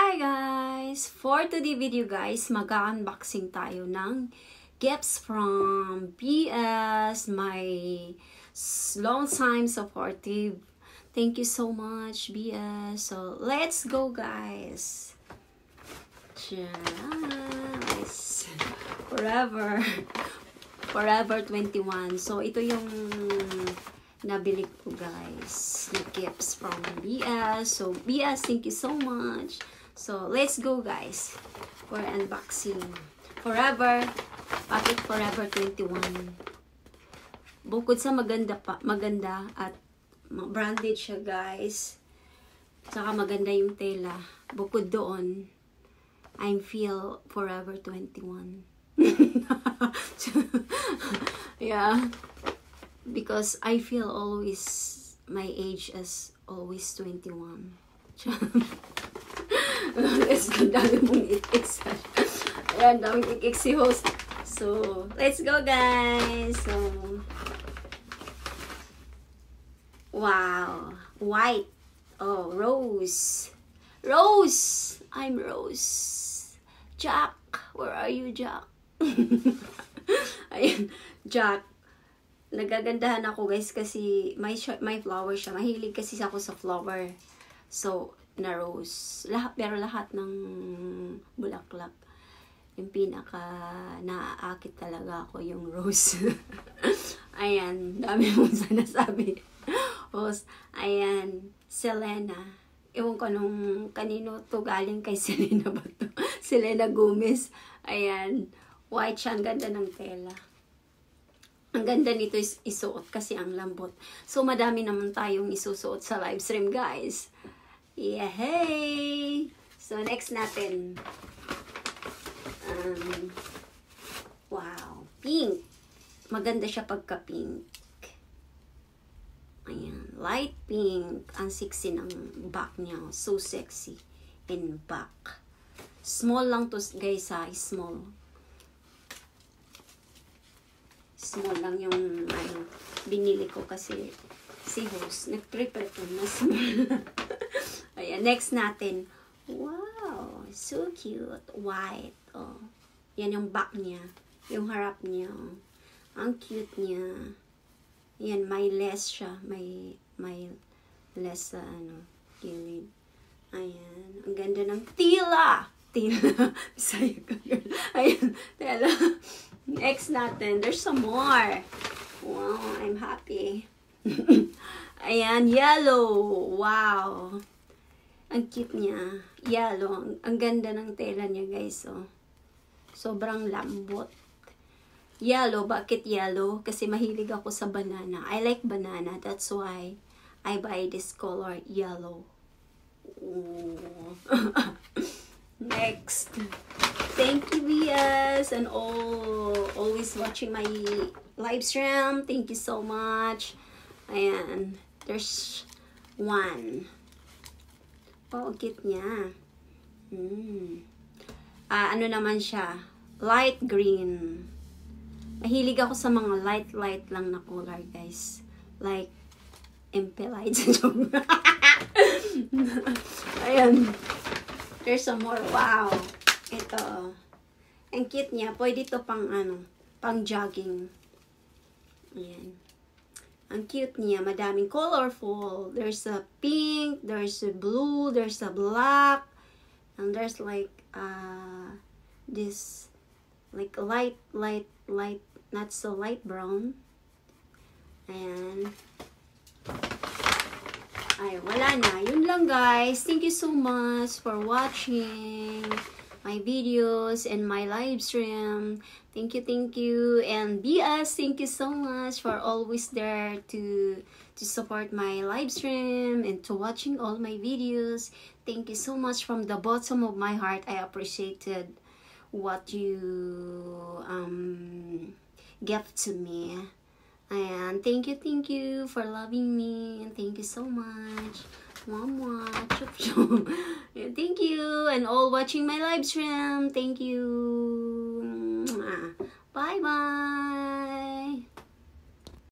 Hi guys! For today video guys, mag-unboxing tayo ng gifts from BS, my long time supportive. Thank you so much BS. So let's go guys! Yes. Forever 21. So ito yung nabili ko guys, the gifts from BS. So BS, thank you so much. So let's go guys for unboxing. Bakit Forever 21? Bukod sa maganda at branded siya guys, saka maganda yung tela, bukod doon I feel Forever 21. Yeah, because I feel always my age as always 21. Let's go, dami mong ikik. Ayan, daming ikik si host. So, let's go guys. So, wow. White. Oh, Rose. Rose! I'm Rose. Jack. Where are you, Jack? Ayan, Jack. Nagagandahan ako guys kasi may flower siya. Mahilig kasi ako sa flower. So, na rose. Pero lahat ng bulaklak. Yung pinaka naaakit talaga ako yung rose. Ayan, dami mong sinasabi. Ayan, Selena. Ewan ko nung kanino to galing, kay Selena ba to? Selena Gomez. Ayan, white siya. Ang ganda ng tela. Ang ganda nito is isuot kasi ang lambot. So, madami naman tayong isusuot sa live stream, guys. Yay! So, next natin. Wow. Pink. Maganda siya pagka-pink. Ayan. Light pink. Ang sexy ng back niya. So sexy. In back. Small lang to, guys, ha? Small. Small lang yung binili ko kasi si host nag-prepare ko na small. Ayan, next natin. Wow, so cute. White. Oh. Yan yung back niya. Yung harap niya. Oh. Ang cute niya. Yan, may less siya. May less sa gilid. Ayan, ang ganda ng tila. Bisaya ka, girl. Ayan, tela. Next natin, there's some more. Wow, I'm happy. Ayan, yellow. Wow. Ang cute niya. Yellow. Ang ganda ng tela niya, guys. Oh. Sobrang lambot. Yellow. Bakit yellow? Kasi mahilig ako sa banana. I like banana. That's why I buy this color, yellow. Next. Thank you, BS, and always watching my live stream. Thank you so much. Ayan. There's one. Oh, cute niya. Ano naman siya? Light green. Mahilig ako sa mga light lang na color, guys. Like, impelites. Ayan. There's some more. Wow. Ito. Ang cute niya. Pwede ito pang pang jogging. Ayan. Ang cute niya. Madaming colorful. There's a pink, there's a blue, there's a black, and there's like this like light, not so light brown. Ayan. Ay, wala na. Yun lang, guys. Thank you so much for watching my videos and my live stream. Thank you. And BS, thank you so much for always there to support my live stream and to watching all my videos. Thank you so much from the bottom of my heart. I appreciated what you gave to me. And thank you for loving me, and thank you so much. Mwah, chup chup. Thank you, and all watching my live stream. Thank you. Bye bye.